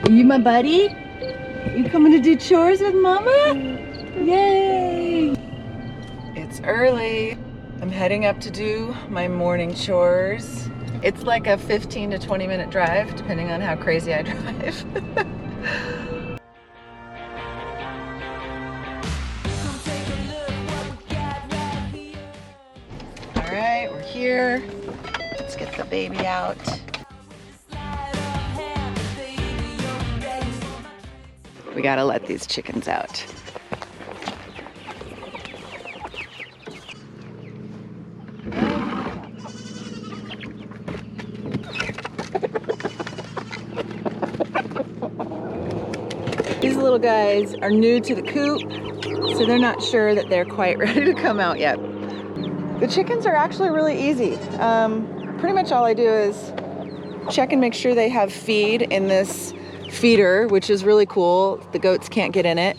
Are you my buddy? You coming to do chores with Mama? Yay! It's early. I'm heading up to do my morning chores. It's like a 15 to 20 minute drive, depending on how crazy I drive. All right, we're here. Let's get the baby out. We gotta let these chickens out. These little guys are new to the coop, so they're not sure that they're quite ready to come out yet. The chickens are actually really easy. Pretty much all I do is check and make sure they have feed in this feeder, which is really cool. The goats can't get in it.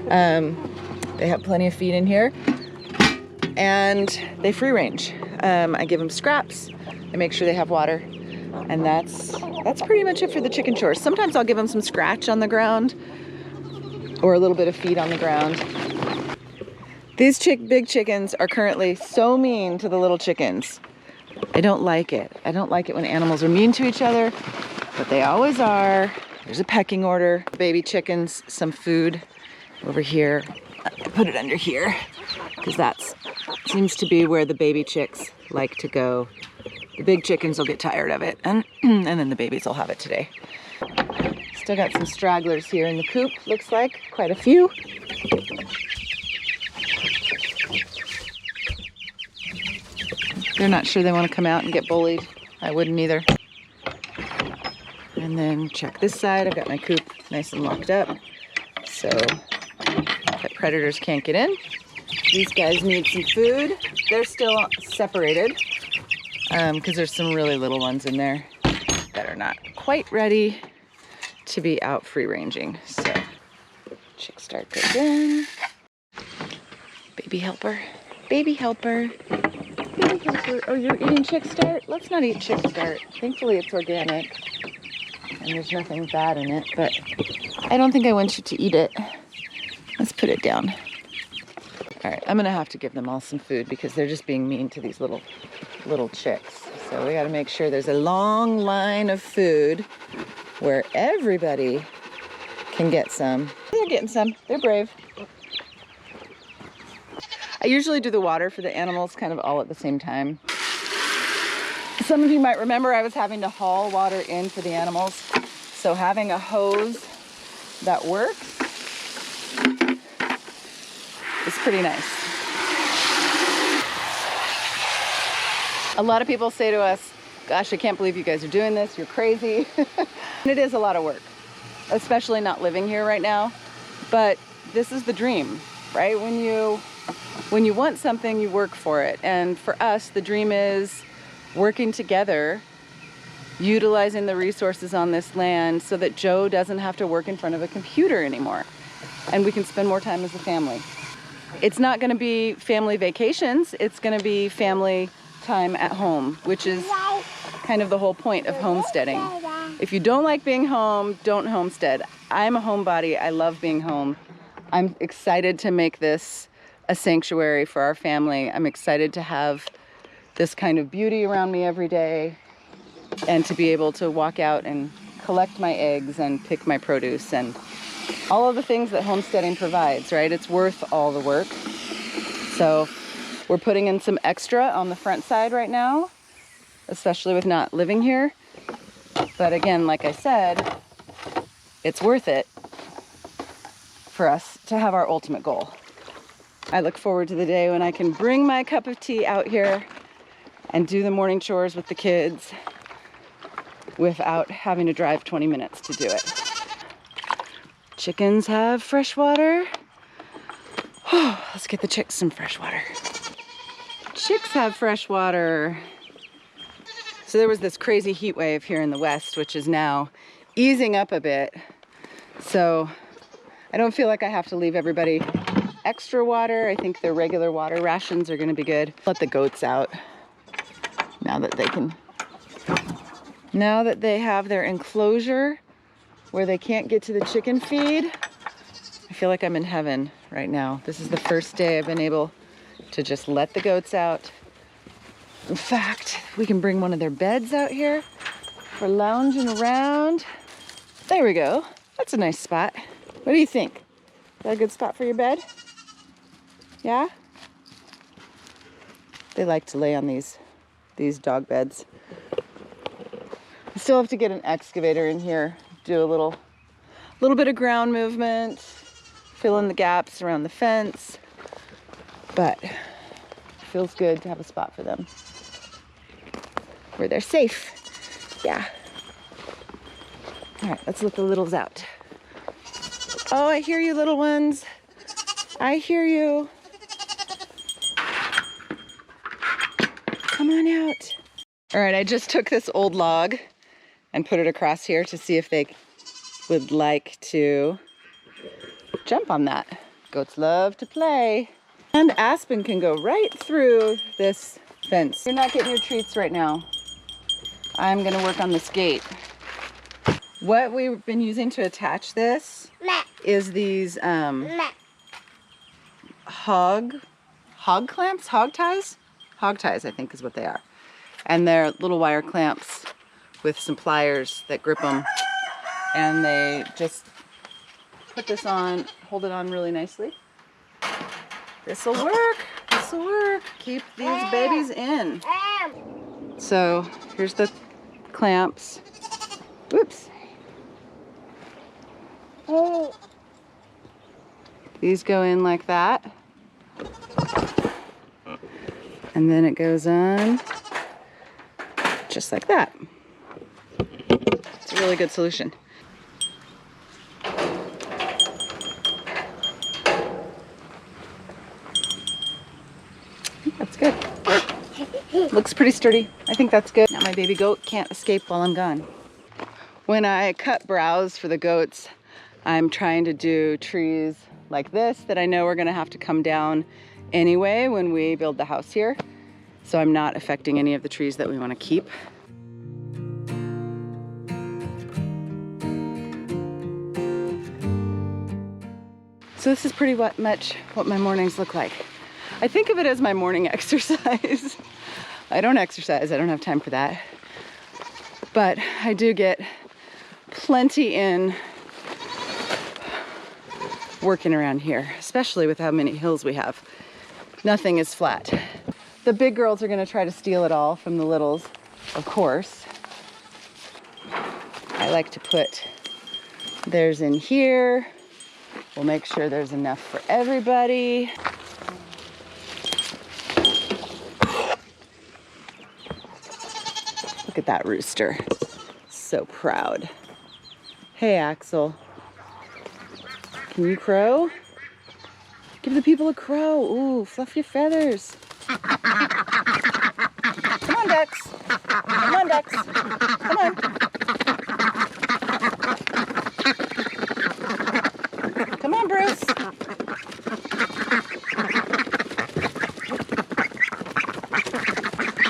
They have plenty of feed in here, and they free range. I give them scraps. I make sure they have water, and that's pretty much it for the chicken chores. Sometimes I'll give them some scratch on the ground or a little bit of feed on the ground. These big chickens are currently so mean to the little chickens. I don't like it. I don't like it when animals are mean to each other, but they always are. There's a pecking order. Baby chickens, some food over here. I put it under here because that seems to be where the baby chicks like to go. The big chickens will get tired of it, and then the babies will have it today. Still got some stragglers here in the coop, looks like. Quite a few. They're not sure they want to come out and get bullied. I wouldn't either. And then check this side. I've got my coop nice and locked up, so that predators can't get in. These guys need some food. They're still separated because there's some really little ones in there that are not quite ready to be out free ranging. So chick start goes in. Baby helper. Baby helper. Baby helper. Oh, you're eating chick start? Let's not eat chick start. Thankfully it's organic and there's nothing bad in it, but I don't think I want you to eat it. Let's put it down. All right, I'm gonna have to give them all some food because they're just being mean to these little chicks. So we gotta make sure there's a long line of food where everybody can get some. They're getting some, they're brave. I usually do the water for the animals kind of all at the same time. Some of you might remember I was having to haul water in for the animals. So having a hose that works is pretty nice. A lot of people say to us, gosh, I can't believe you guys are doing this, you're crazy. And it is a lot of work, especially not living here right now. But this is the dream, right? When you want something, you work for it. And for us, the dream is working together, utilizing the resources on this land so that Joe doesn't have to work in front of a computer anymore. And we can spend more time as a family. It's not gonna be family vacations, it's gonna be family time at home, which is kind of the whole point of homesteading. If you don't like being home, don't homestead. I'm a homebody, I love being home. I'm excited to make this a sanctuary for our family. I'm excited to have this kind of beauty around me every day and to be able to walk out and collect my eggs and pick my produce and all of the things that homesteading provides, right? It's worth all the work. So we're putting in some extra on the front side right now, especially with not living here. But again, like I said, it's worth it for us to have our ultimate goal. I look forward to the day when I can bring my cup of tea out here and do the morning chores with the kids without having to drive 20 minutes to do it. Chickens have fresh water. Let's get the chicks some fresh water. Chicks have fresh water. So there was this crazy heat wave here in the west, which is now easing up a bit. So I don't feel like I have to leave everybody extra water. I think their regular water rations are gonna be good. Let the goats out now that they have their enclosure where they can't get to the chicken feed. I feel like I'm in heaven right now. This is the first day I've been able to just let the goats out. In fact, we can bring one of their beds out here for lounging around. There we go. That's a nice spot. What do you think? Is that a good spot for your bed? Yeah? They like to lay on these dog beds. I still have to get an excavator in here, do a little bit of ground movement, fill in the gaps around the fence, but it feels good to have a spot for them where they're safe. Yeah. All right, let's let the littles out. Oh, I hear you, little ones. I hear you. Come on out. All right, I just took this old log and put it across here to see if they would like to jump on that. Goats love to play. And Aspen can go right through this fence. You're not getting your treats right now. I'm gonna work on this gate. What we've been using to attach this is these hog clamps, hog ties? Hog ties, I think is what they are. And they're little wire clamps with some pliers that grip them. And they just put this on, hold it on really nicely. This'll work, this'll work. Keep these babies in. So here's the clamps. Whoops. Oh. These go in like that. And then it goes on just like that. It's a really good solution. That's good. Looks pretty sturdy. I think that's good. Now my baby goat can't escape while I'm gone. When I cut browse for the goats, I'm trying to do trees like this that I know are gonna have to come down anyway when we build the house here. So I'm not affecting any of the trees that we wanna keep. So this is pretty much what my mornings look like. I think of it as my morning exercise. I don't exercise, I don't have time for that. But I do get plenty in working around here, especially with how many hills we have. Nothing is flat. The big girls are gonna try to steal it all from the littles, of course. I like to put theirs in here. We'll make sure there's enough for everybody. Look at that rooster. So proud. Hey, Axel. Can you crow? Give the people a crow. Ooh, fluff your feathers. Come on, ducks. Come on, ducks. Come on. Come on, Bruce.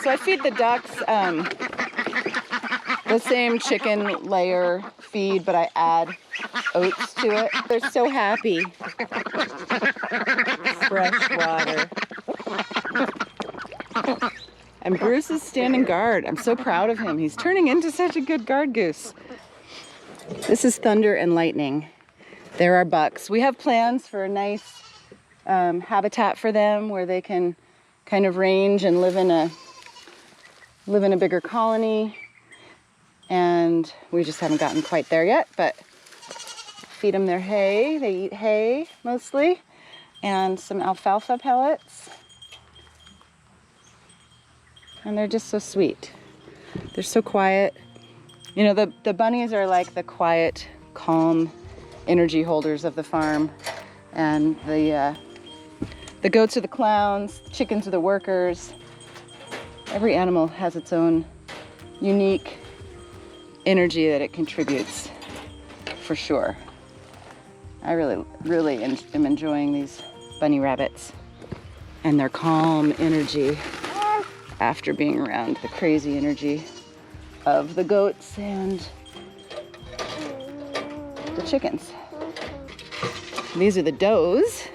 So I feed the ducks the same chicken layer feed, but I add oats to it. They're so happy. Fresh water. And Bruce is standing guard. I'm so proud of him. He's turning into such a good guard goose. This is Thunder and Lightning. They're our bucks. We have plans for a nice habitat for them where they can kind of range and live in a bigger colony. And we just haven't gotten quite there yet, but feed them their hay. They eat hay mostly, and some alfalfa pellets. And they're just so sweet. They're so quiet. You know, the bunnies are like the quiet, calm energy holders of the farm. And the goats are the clowns, the chickens are the workers. Every animal has its own unique energy that it contributes, for sure. I really am enjoying these bunny rabbits and their calm energy after being around the crazy energy of the goats and the chickens. These are the does.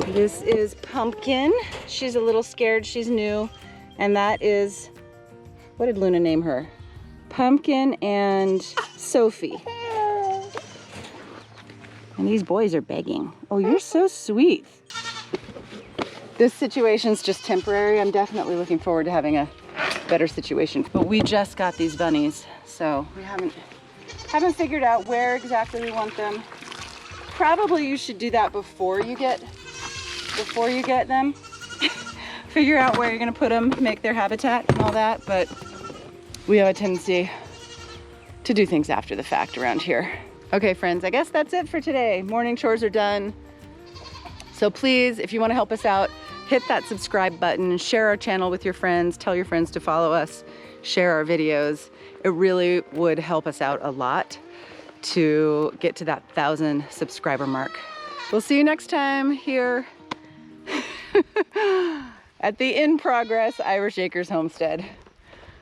This is Pumpkin. She's a little scared, she's new. And that is, what did Luna name her? Pumpkin and Sophie. And these boys are begging. Oh, you're so sweet. This situation's just temporary. I'm definitely looking forward to having a better situation. But we just got these bunnies, so we haven't figured out where exactly we want them. Probably you should do that before you get them. Figure out where you're gonna put them, make their habitat and all that, but we have a tendency to do things after the fact around here. Okay, friends, I guess that's it for today. Morning chores are done. So please, if you wanna help us out, hit that subscribe button, share our channel with your friends, tell your friends to follow us, share our videos. It really would help us out a lot to get to that 1,000 subscriber mark. We'll see you next time here at the in progress Irish Acres homestead.